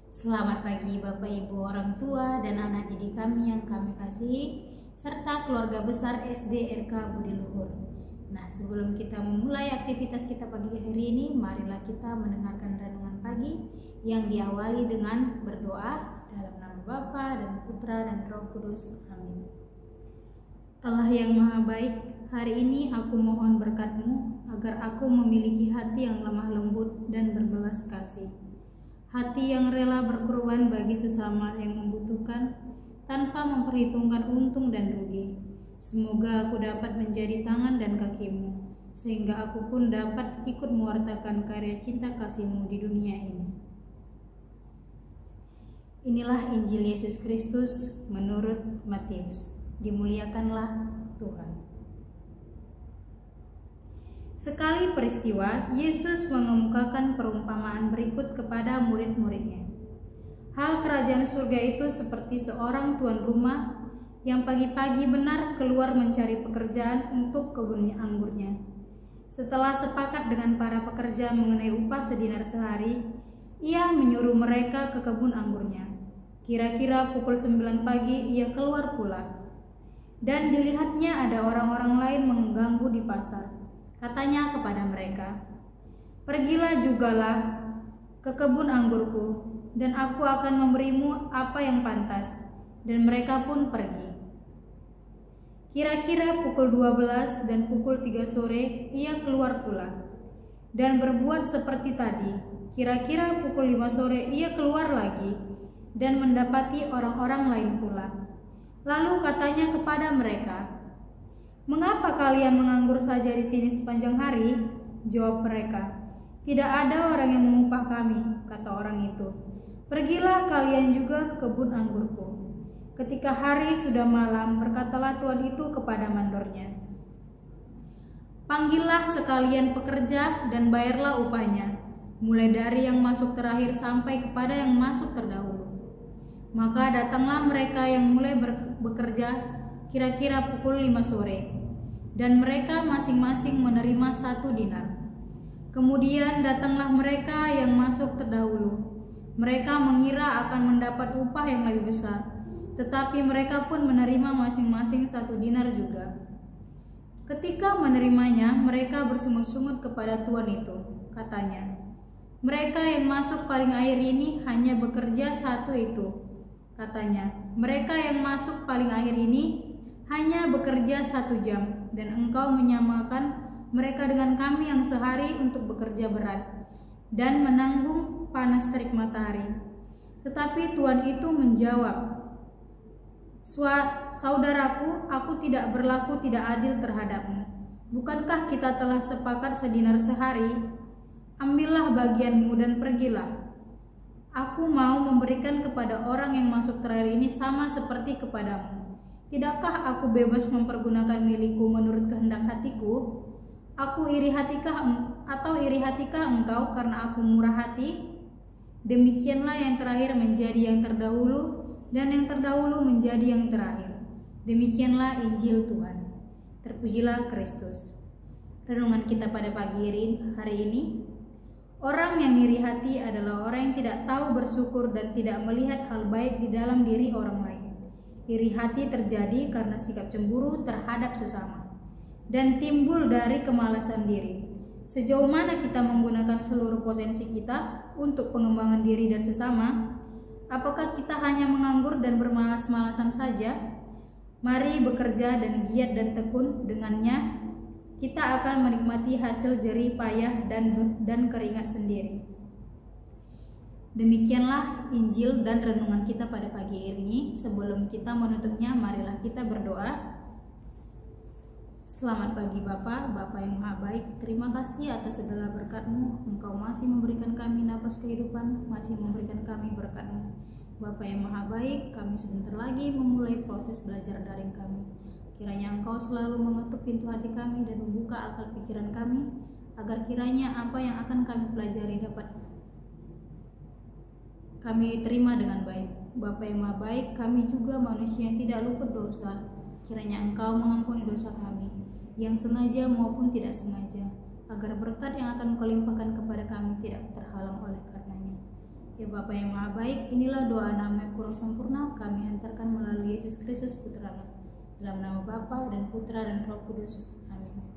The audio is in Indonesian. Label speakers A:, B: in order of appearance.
A: Selamat pagi Bapak Ibu orang tua dan anak didik kami yang kami kasihi, serta keluarga besar SD RK Budi Luhur. Nah, sebelum kita memulai aktivitas kita pagi hari ini, marilah kita mendengarkan renungan pagi yang diawali dengan berdoa dalam nama Bapa dan Putra dan Roh Kudus. Amin. Allah yang Maha Baik, hari ini aku mohon berkat-Mu agar aku memiliki hati yang lemah lembut dan berbelas kasih. Hati yang rela berkorban bagi sesama yang membutuhkan tanpa memperhitungkan untung dan rugi. Semoga aku dapat menjadi tangan dan kaki-Mu, sehingga aku pun dapat ikut mewartakan karya cinta kasih-Mu di dunia ini. Inilah Injil Yesus Kristus menurut Matius. Dimuliakanlah Tuhan. Sekali peristiwa, Yesus mengemukakan perumpamaan berikut kepada murid-muridnya. Hal kerajaan surga itu seperti seorang tuan rumah yang pagi-pagi benar keluar mencari pekerjaan untuk kebun anggurnya. Setelah sepakat dengan para pekerja mengenai upah sedinar sehari, ia menyuruh mereka ke kebun anggurnya. Kira-kira pukul 9 pagi ia keluar pula. Dan dilihatnya ada orang-orang lain mengganggu di pasar. Katanya kepada mereka, "Pergilah jugalah ke kebun anggurku, dan aku akan memberimu apa yang pantas." Dan mereka pun pergi. Kira-kira pukul 12 dan pukul 3 sore ia keluar pula, dan berbuat seperti tadi. Kira-kira pukul 5 sore ia keluar lagi, dan mendapati orang-orang lain pula. Lalu katanya kepada mereka, "Mengapa kalian menganggur saja di sini sepanjang hari?" Jawab mereka, "Tidak ada orang yang mengupah kami," kata orang itu. "Pergilah kalian juga ke kebun anggurku." Ketika hari sudah malam, berkatalah tuan itu kepada mandornya, "Panggillah sekalian pekerja dan bayarlah upahnya, mulai dari yang masuk terakhir sampai kepada yang masuk terdahulu." Maka datanglah mereka yang mulai bekerja kira-kira pukul 5 sore, dan mereka masing-masing menerima 1 dinar. Kemudian datanglah mereka yang masuk terdahulu. Mereka mengira akan mendapat upah yang lebih besar, tetapi mereka pun menerima masing-masing 1 dinar juga. Ketika menerimanya, mereka bersungut-sungut kepada tuan itu. Katanya, "Mereka yang masuk paling akhir ini hanya bekerja 1 itu." Katanya, "Mereka yang masuk paling akhir ini hanya bekerja 1 jam, dan engkau menyamakan mereka dengan kami yang sehari untuk bekerja berat dan menanggung panas terik matahari." Tetapi tuan itu menjawab, "Saudaraku, aku tidak berlaku tidak adil terhadapmu. Bukankah kita telah sepakat sedinar sehari? Ambillah bagianmu dan pergilah. Aku mau memberikan kepada orang yang masuk terakhir ini sama seperti kepadamu. Tidakkah aku bebas mempergunakan milikku menurut kehendak hatiku? Aku iri hatikah engkau karena aku murah hati?" Demikianlah yang terakhir menjadi yang terdahulu, dan yang terdahulu menjadi yang terakhir. Demikianlah Injil Tuhan. Terpujilah Kristus. Renungan kita pada pagi hari ini, orang yang iri hati adalah orang yang tidak tahu bersyukur dan tidak melihat hal baik di dalam diri orang lain. Iri hati terjadi karena sikap cemburu terhadap sesama dan timbul dari kemalasan diri. Sejauh mana kita menggunakan seluruh potensi kita untuk pengembangan diri dan sesama? Apakah kita hanya menganggur dan bermalas-malasan saja? Mari bekerja dan giat dan tekun, dengannya kita akan menikmati hasil jerih payah dan keringat sendiri. Demikianlah Injil dan renungan kita pada pagi ini. Sebelum kita menutupnya, marilah kita berdoa. Selamat pagi Bapa yang Maha Baik. Terima kasih atas segala berkat-Mu. Engkau masih memberikan kami nafas kehidupan, masih memberikan kami berkat-Mu. Bapa yang Maha Baik, kami sebentar lagi memulai proses belajar daring kami. Kiranya Engkau selalu mengetuk pintu hati kami dan membuka akal pikiran kami, agar kiranya apa yang akan kami pelajari dapat kami terima dengan baik. Bapa yang Maha Baik, kami juga manusia yang tidak luput dosa. Kiranya Engkau mengampuni dosa kami, yang sengaja maupun tidak sengaja, agar berkat yang akan Engkau limpahkan kepada kami tidak terhalang oleh karenanya. Ya Bapa yang Maha Baik, inilah doa nama yang kurang sempurna kami hantarkan melalui Yesus Kristus Putra-Mu. Dalam nama Bapa dan Putra dan Roh Kudus. Amin.